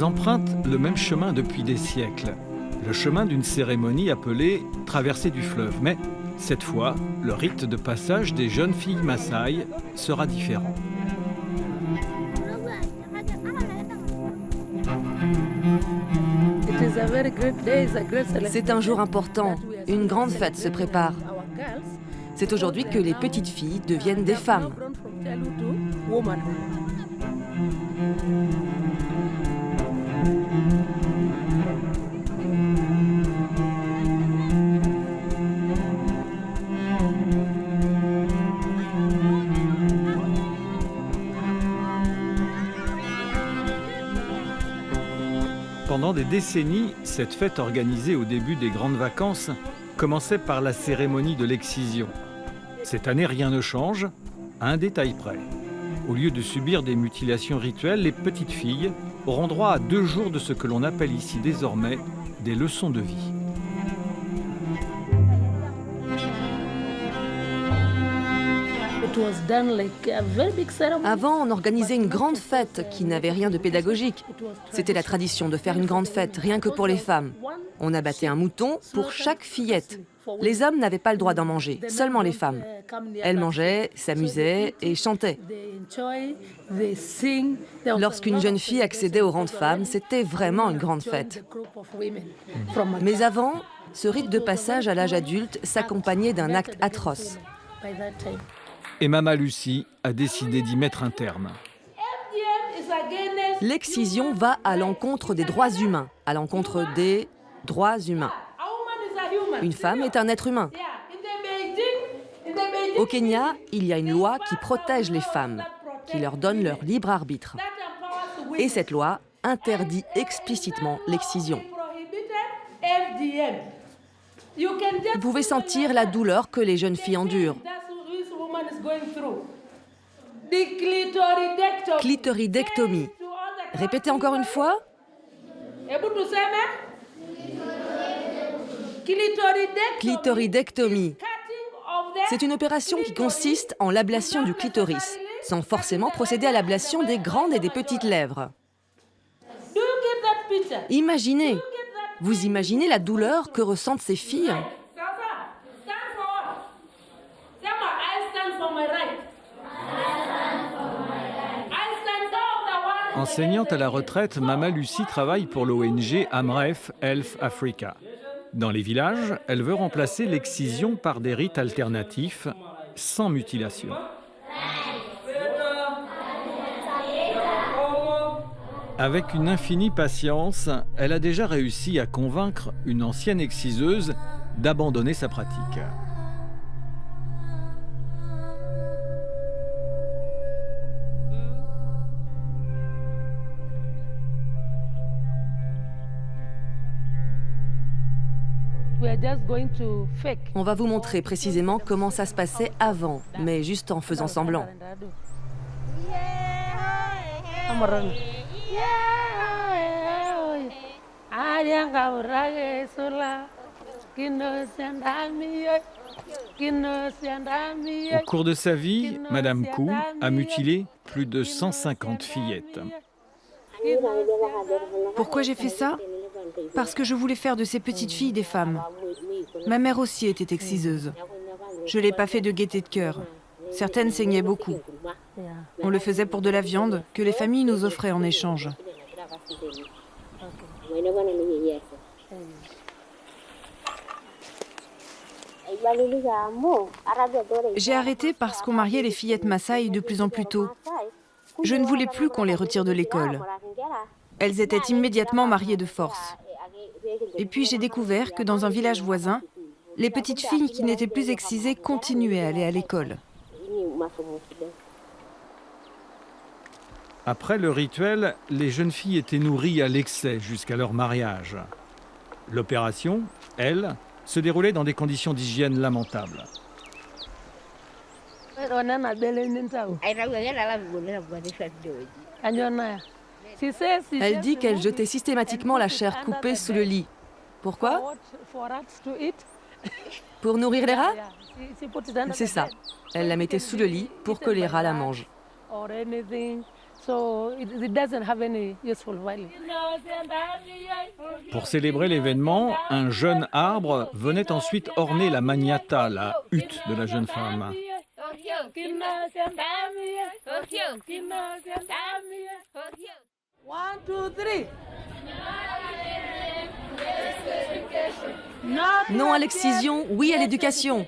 Elles empruntent le même chemin depuis des siècles, le chemin d'une cérémonie appelée « traversée du fleuve ». Mais cette fois, le rite de passage des jeunes filles Maasai sera différent. C'est un jour important, une grande fête se prépare. C'est aujourd'hui que les petites filles deviennent des femmes. Pendant des décennies, cette fête organisée au début des grandes vacances commençait par la cérémonie de l'excision. Cette année, rien ne change, à un détail près. Au lieu de subir des mutilations rituelles, les petites filles auront droit à 2 jours de ce que l'on appelle ici désormais des leçons de vie. Avant, on organisait une grande fête qui n'avait rien de pédagogique. C'était la tradition de faire une grande fête, rien que pour les femmes. On abattait un mouton pour chaque fillette. Les hommes n'avaient pas le droit d'en manger, seulement les femmes. Elles mangeaient, s'amusaient et chantaient. Lorsqu'une jeune fille accédait au rang de femme, c'était vraiment une grande fête. Mais avant, ce rite de passage à l'âge adulte s'accompagnait d'un acte atroce. Et Mama Lucy a décidé d'y mettre un terme. L'excision va à l'encontre des droits humains, à l'encontre des droits humains. Une femme est un être humain. Au Kenya, il y a une loi qui protège les femmes, qui leur donne leur libre arbitre. Et cette loi interdit explicitement l'excision. Vous pouvez sentir la douleur que les jeunes filles endurent. Clitoridectomie. Répétez encore une fois. Clitoridectomie. C'est une opération qui consiste en l'ablation du clitoris, sans forcément procéder à l'ablation des grandes et des petites lèvres. Imaginez, vous imaginez la douleur que ressentent ces filles? Enseignante à la retraite, Mama Lucy travaille pour l'ONG Amref Health Africa. Dans les villages, elle veut remplacer l'excision par des rites alternatifs, sans mutilation. Avec une infinie patience, elle a déjà réussi à convaincre une ancienne exciseuse d'abandonner sa pratique. On va vous montrer précisément comment ça se passait avant, mais juste en faisant semblant. Au cours de sa vie, Madame Kou a mutilé plus de 150 fillettes. Pourquoi j'ai fait ça? Parce que je voulais faire de ces petites filles des femmes. Ma mère aussi était exciseuse. Je ne l'ai pas fait de gaieté de cœur. Certaines saignaient beaucoup. On le faisait pour de la viande que les familles nous offraient en échange. J'ai arrêté parce qu'on mariait les fillettes Maasai de plus en plus tôt. Je ne voulais plus qu'on les retire de l'école. Elles étaient immédiatement mariées de force. Et puis j'ai découvert que dans un village voisin, les petites filles qui n'étaient plus excisées continuaient à aller à l'école. Après le rituel, les jeunes filles étaient nourries à l'excès jusqu'à leur mariage. L'opération, elle, se déroulait dans des conditions d'hygiène lamentables. Elle dit qu'elle jetait systématiquement la chair coupée sous le lit. Pourquoi? Pour nourrir les rats? C'est ça. Elle la mettait sous le lit pour que les rats la mangent. Pour célébrer l'événement, un jeune arbre venait ensuite orner la maniata, la hutte de la jeune femme. Non à l'excision, oui à l'éducation.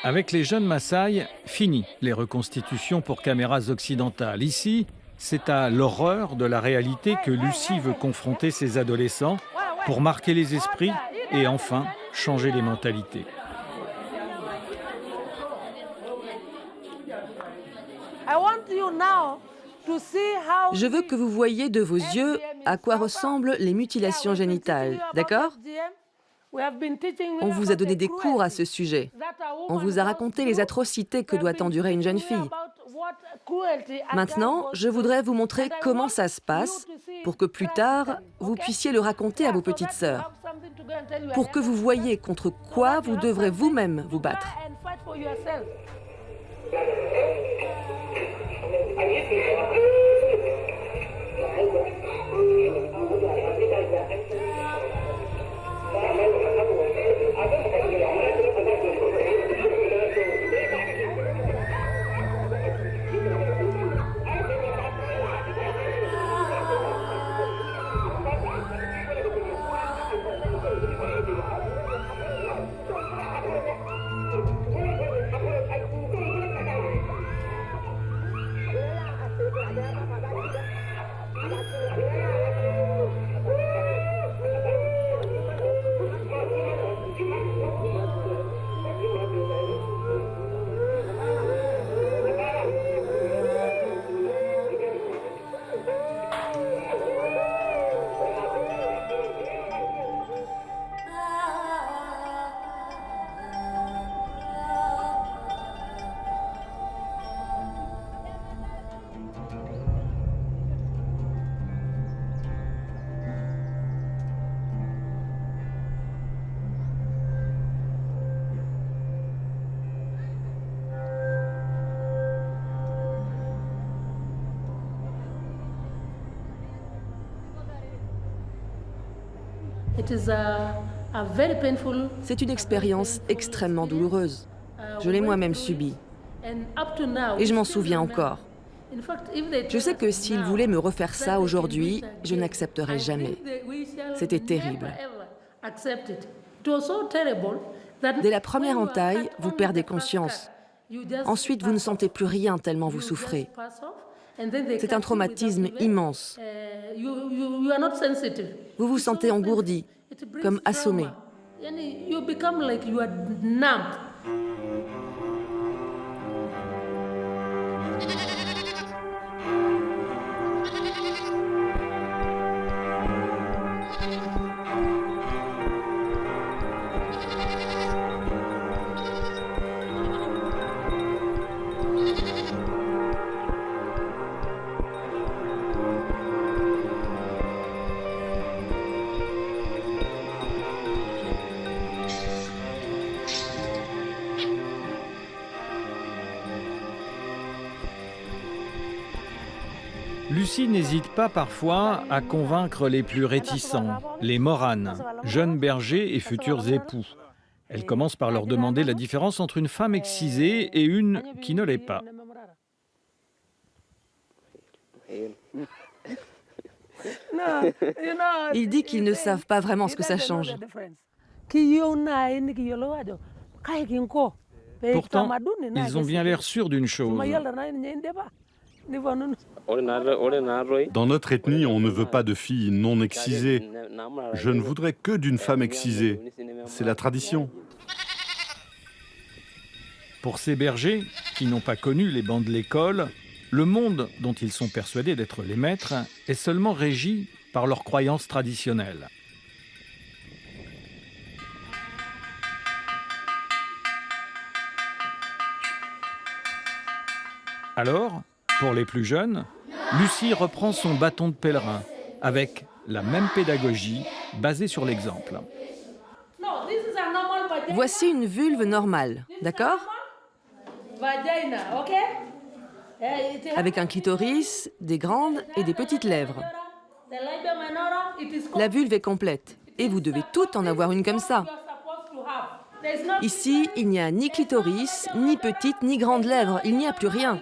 Avec les jeunes Maasai, fini les reconstitutions pour caméras occidentales. Ici, c'est à l'horreur de la réalité que Lucy veut confronter ses adolescents pour marquer les esprits et enfin changer les mentalités. Je veux que vous voyiez de vos yeux à quoi ressemblent les mutilations génitales, d'accord ? On vous a donné des cours à ce sujet. On vous a raconté les atrocités que doit endurer une jeune fille. Maintenant, je voudrais vous montrer comment ça se passe pour que plus tard, vous puissiez le raconter à vos petites sœurs. Pour que vous voyiez contre quoi vous devrez vous-même vous battre. C'est une expérience extrêmement douloureuse. Je l'ai moi-même subie. Et je m'en souviens encore. Je sais que s'ils voulaient me refaire ça aujourd'hui, je n'accepterais jamais. C'était terrible. Dès la première entaille, vous perdez conscience. Ensuite, vous ne sentez plus rien tellement vous souffrez. C'est un traumatisme immense. Vous vous sentez engourdi, comme assommé. Lucy n'hésite pas parfois à convaincre les plus réticents, les moranes, jeunes bergers et futurs époux. Elle commence par leur demander la différence entre une femme excisée et une qui ne l'est pas. Il dit qu'ils ne savent pas vraiment ce que ça change. Pourtant, ils ont bien l'air sûrs d'une chose. Dans notre ethnie, on ne veut pas de filles non excisées. Je ne voudrais que d'une femme excisée. C'est la tradition. Pour ces bergers, qui n'ont pas connu les bancs de l'école, le monde dont ils sont persuadés d'être les maîtres est seulement régi par leurs croyances traditionnelles. Alors, pour les plus jeunes, Lucy reprend son bâton de pèlerin avec la même pédagogie basée sur l'exemple. Voici une vulve normale, d'accord? Avec un clitoris, des grandes et des petites lèvres. La vulve est complète et vous devez toutes en avoir une comme ça. Ici, il n'y a ni clitoris, ni petites, ni grandes lèvres. Il n'y a plus rien.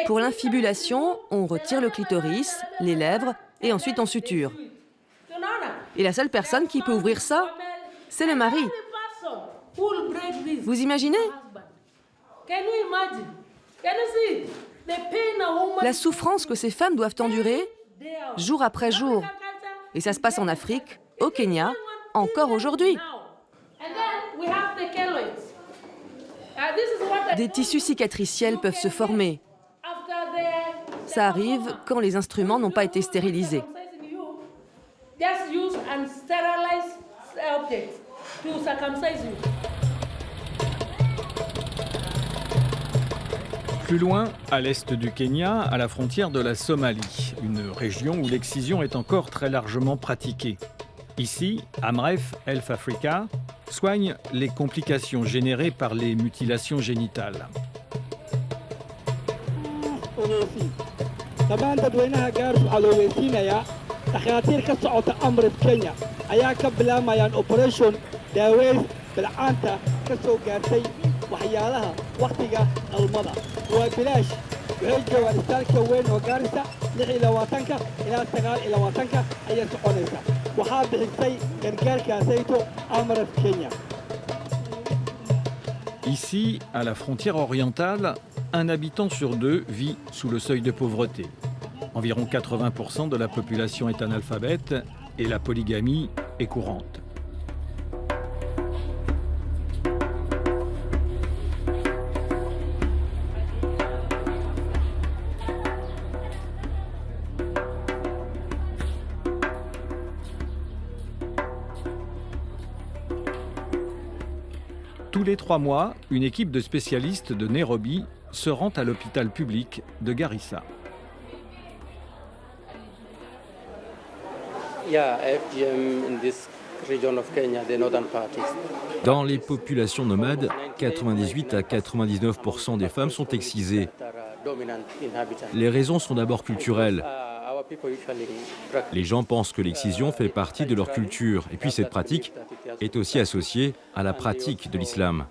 Pour l'infibulation, on retire le clitoris, les lèvres et ensuite on suture. Et la seule personne qui peut ouvrir ça, c'est le mari. Vous imaginez? La souffrance que ces femmes doivent endurer, jour après jour. Et ça se passe en Afrique, au Kenya, encore aujourd'hui. Des tissus cicatriciels peuvent se former. Ça arrive quand les instruments n'ont pas été stérilisés. Plus loin, à l'est du Kenya, à la frontière de la Somalie, une région où l'excision est encore très largement pratiquée. Ici, Amref Health Africa soigne les complications générées par les mutilations génitales. Ici, à la frontière orientale, un habitant sur deux vit sous le seuil de pauvreté. Environ 80% de la population est analphabète et la polygamie est courante. Tous les 3 mois, une équipe de spécialistes de Nairobi se rend à l'hôpital public de Garissa. Dans les populations nomades, 98 à 99% des femmes sont excisées. Les raisons sont d'abord culturelles. Les gens pensent que l'excision fait partie de leur culture, et puis cette pratique est aussi associée à la pratique de l'islam.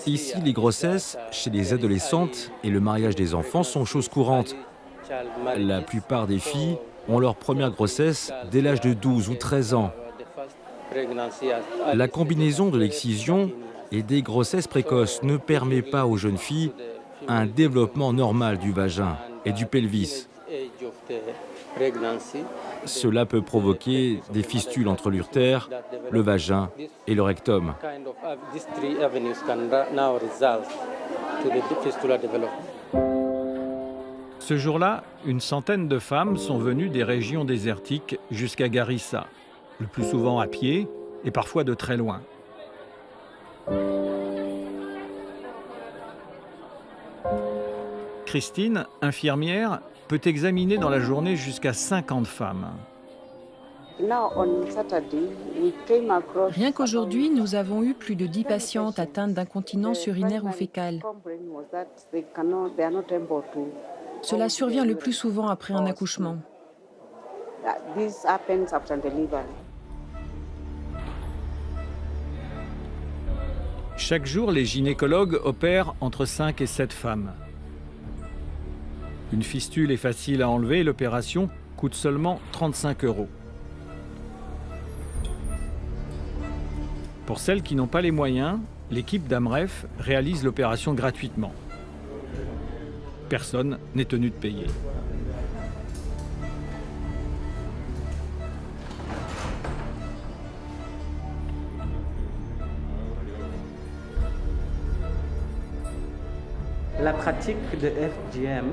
Ici, les grossesses chez les adolescentes et le mariage des enfants sont choses courantes. La plupart des filles ont leur première grossesse dès l'âge de 12 ou 13 ans. La combinaison de l'excision et des grossesses précoces ne permet pas aux jeunes filles un développement normal du vagin et du pelvis. Cela peut provoquer des fistules entre l'urtère, le vagin et le rectum. Ce jour-là, une centaine de femmes sont venues des régions désertiques jusqu'à Garissa, le plus souvent à pied et parfois de très loin. Christine, infirmière, peut examiner dans la journée jusqu'à 50 femmes. Rien qu'aujourd'hui, nous avons eu plus de 10 patientes atteintes d'incontinence urinaire ou fécale. Cela survient le plus souvent après un accouchement. Chaque jour, les gynécologues opèrent entre 5 et 7 femmes. Une fistule est facile à enlever, l'opération coûte seulement 35 €. Pour celles qui n'ont pas les moyens, l'équipe d'Amref réalise l'opération gratuitement. Personne n'est tenu de payer. La pratique de FGM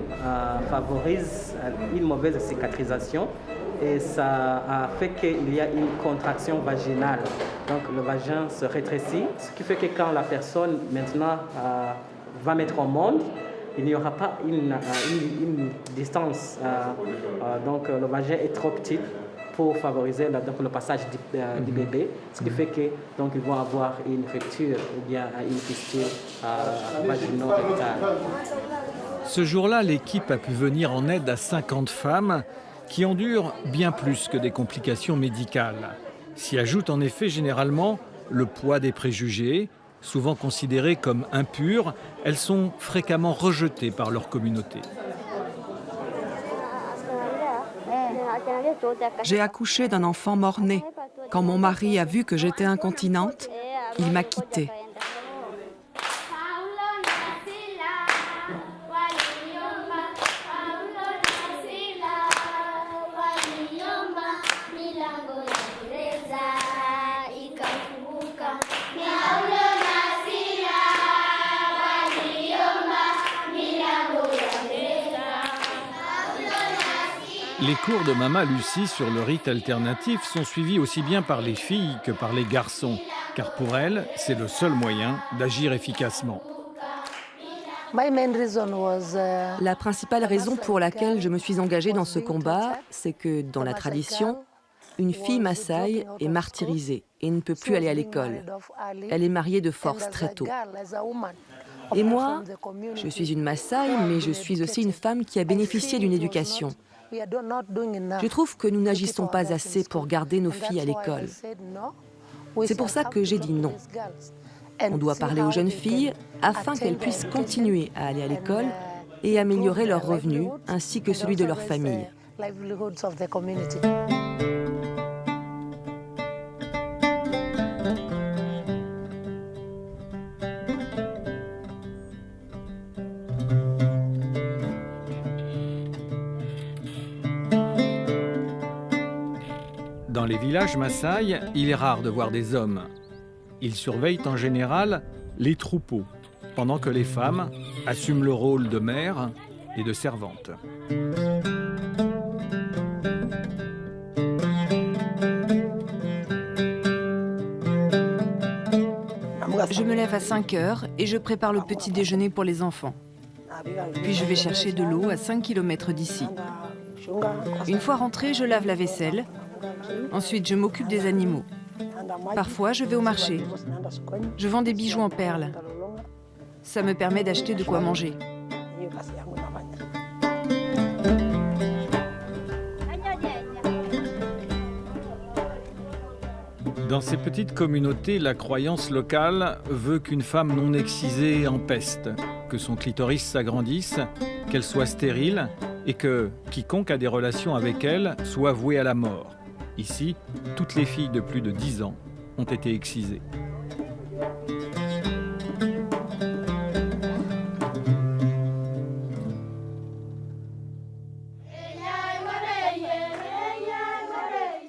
favorise une mauvaise cicatrisation et ça a fait qu'il y a une contraction vaginale. Donc le vagin se rétrécit, ce qui fait que quand la personne maintenant va mettre au monde, il n'y aura pas une distance. Donc le vagin est trop petit pour favoriser donc, le passage du bébé, ce qui fait que donc ils vont avoir une rupture ou bien une fistule vagino-rectale. Ce jour-là, l'équipe a pu venir en aide à 50 femmes qui endurent bien plus que des complications médicales. S'y ajoute en effet généralement le poids des préjugés. Souvent considérées comme impures, elles sont fréquemment rejetées par leur communauté. J'ai accouché d'un enfant mort-né. Quand mon mari a vu que j'étais incontinente, il m'a quittée. Les cours de Mama Lucie sur le rite alternatif sont suivis aussi bien par les filles que par les garçons, car pour elle, c'est le seul moyen d'agir efficacement. La principale raison pour laquelle je me suis engagée dans ce combat, c'est que dans la tradition, une fille Maasai est martyrisée et ne peut plus aller à l'école. Elle est mariée de force très tôt. Et moi, je suis une Maasai, mais je suis aussi une femme qui a bénéficié d'une éducation. Je trouve que nous n'agissons pas assez pour garder nos filles à l'école. C'est pour ça que j'ai dit non. On doit parler aux jeunes filles afin qu'elles puissent continuer à aller à l'école et améliorer leurs revenus ainsi que celui de leur famille. Dans les villages Maasai, il est rare de voir des hommes. Ils surveillent en général les troupeaux, pendant que les femmes assument le rôle de mère et de servante. Je me lève à 5 heures et je prépare le petit déjeuner pour les enfants. Puis je vais chercher de l'eau à 5 km d'ici. Une fois rentrée, je lave la vaisselle. Ensuite, je m'occupe des animaux. Parfois, je vais au marché. Je vends des bijoux en perles. Ça me permet d'acheter de quoi manger. Dans ces petites communautés, la croyance locale veut qu'une femme non excisée empeste, que son clitoris s'agrandisse, qu'elle soit stérile et que quiconque a des relations avec elle soit voué à la mort. Ici, toutes les filles de plus de 10 ans ont été excisées.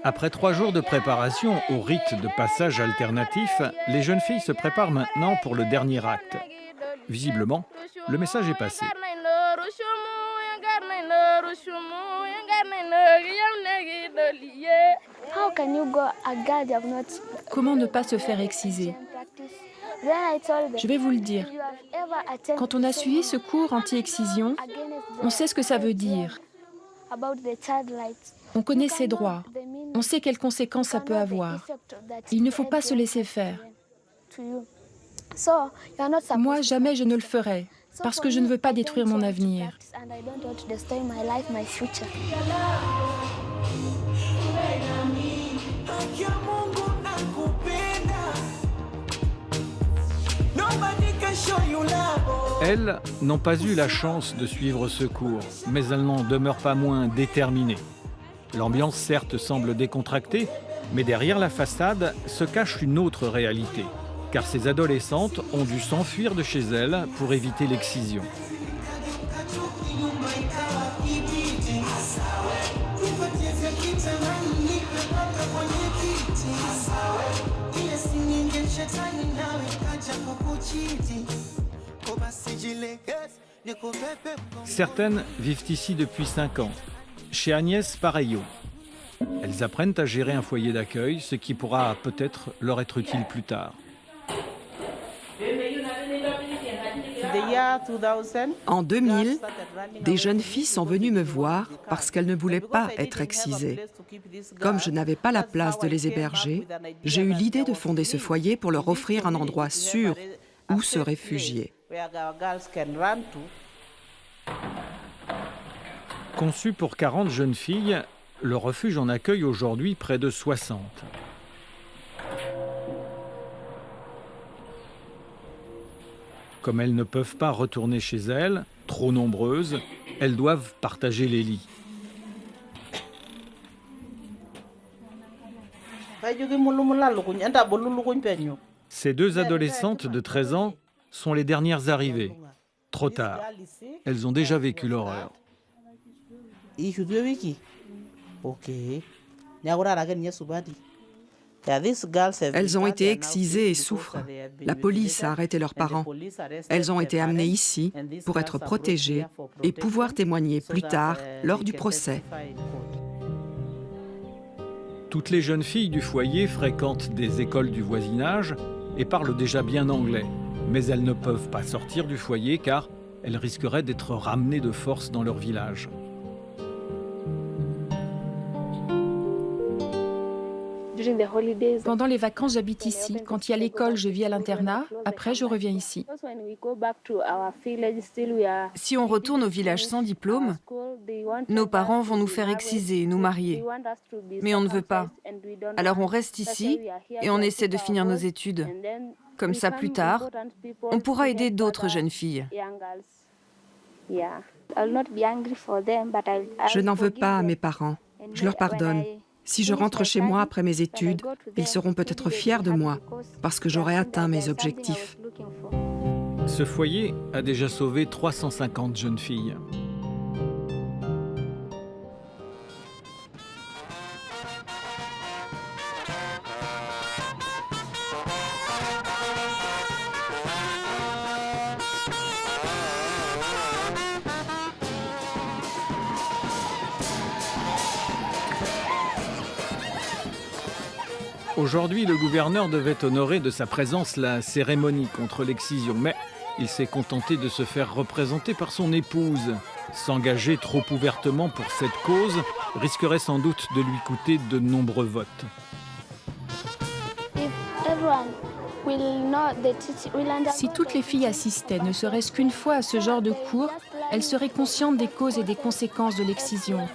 Après 3 jours de préparation au rite de passage alternatif, les jeunes filles se préparent maintenant pour le dernier acte. Visiblement, le message est passé. Comment ne pas se faire exciser? Je vais vous le dire. Quand on a suivi ce cours anti-excision, on sait ce que ça veut dire. On connaît ses droits. On sait quelles conséquences ça peut avoir. Il ne faut pas se laisser faire. Moi, jamais je ne le ferai, parce que je ne veux pas détruire mon avenir. Elles n'ont pas eu la chance de suivre ce cours, mais elles n'en demeurent pas moins déterminées. L'ambiance, certes, semble décontractée, mais derrière la façade se cache une autre réalité, car ces adolescentes ont dû s'enfuir de chez elles pour éviter l'excision. Certaines vivent ici depuis 5 ans. Chez Agnès Pareillo. Elles apprennent à gérer un foyer d'accueil, ce qui pourra peut-être leur être utile plus tard. En 2000, des jeunes filles sont venues me voir parce qu'elles ne voulaient pas être excisées. Comme je n'avais pas la place de les héberger, j'ai eu l'idée de fonder ce foyer pour leur offrir un endroit sûr où se réfugier. Conçu pour 40 jeunes filles, le refuge en accueille aujourd'hui près de 60. Comme elles ne peuvent pas retourner chez elles, trop nombreuses, elles doivent partager les lits. Ces deux adolescentes de 13 ans sont les dernières arrivées. Trop tard. Elles ont déjà vécu l'horreur. Elles ont été excisées et souffrent. La police a arrêté leurs parents. Elles ont été amenées ici pour être protégées et pouvoir témoigner plus tard lors du procès. Toutes les jeunes filles du foyer fréquentent des écoles du voisinage et parlent déjà bien anglais. Mais elles ne peuvent pas sortir du foyer car elles risqueraient d'être ramenées de force dans leur village. Pendant les vacances, j'habite ici. Quand il y a l'école, je vis à l'internat. Après, je reviens ici. Si on retourne au village sans diplôme, nos parents vont nous faire exciser, nous marier. Mais on ne veut pas. Alors on reste ici et on essaie de finir nos études. Comme ça, plus tard, on pourra aider d'autres jeunes filles. Je n'en veux pas à mes parents. Je leur pardonne. Si je rentre chez moi après mes études, ils seront peut-être fiers de moi parce que j'aurai atteint mes objectifs. Ce foyer a déjà sauvé 350 jeunes filles. Aujourd'hui, le gouverneur devait honorer de sa présence la cérémonie contre l'excision, mais il s'est contenté de se faire représenter par son épouse. S'engager trop ouvertement pour cette cause risquerait sans doute de lui coûter de nombreux votes. Si toutes les filles assistaient, ne serait-ce qu'une fois à ce genre de cours, elles seraient conscientes des causes et des conséquences de l'excision.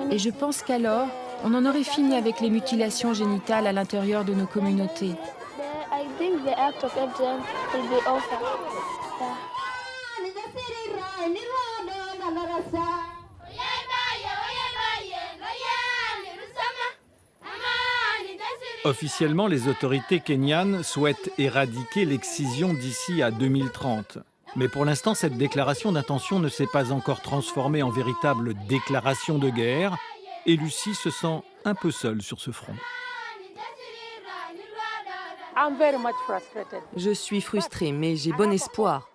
Et je pense qu'alors, on en aurait fini avec les mutilations génitales à l'intérieur de nos communautés. Officiellement, les autorités kenyanes souhaitent éradiquer l'excision d'ici à 2030. Mais pour l'instant, cette déclaration d'intention ne s'est pas encore transformée en véritable déclaration de guerre. Et Lucie se sent un peu seule sur ce front. Je suis frustrée, mais j'ai bon espoir.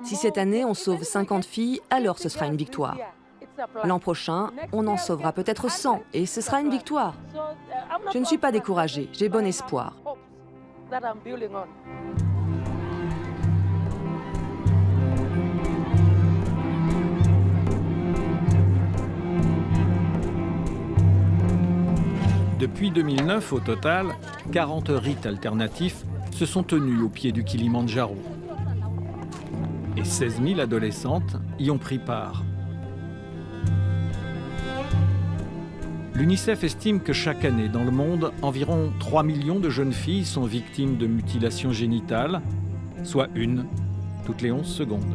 Si cette année on sauve 50 filles, alors ce sera une victoire. L'an prochain, on en sauvera peut-être 100 et ce sera une victoire. Je ne suis pas découragée, j'ai bon espoir. Depuis 2009, au total, 40 rites alternatifs se sont tenus au pied du Kilimandjaro. Et 16 000 adolescentes y ont pris part. L'UNICEF estime que chaque année, dans le monde, environ 3 millions de jeunes filles sont victimes de mutilations génitales, soit une toutes les 11 secondes.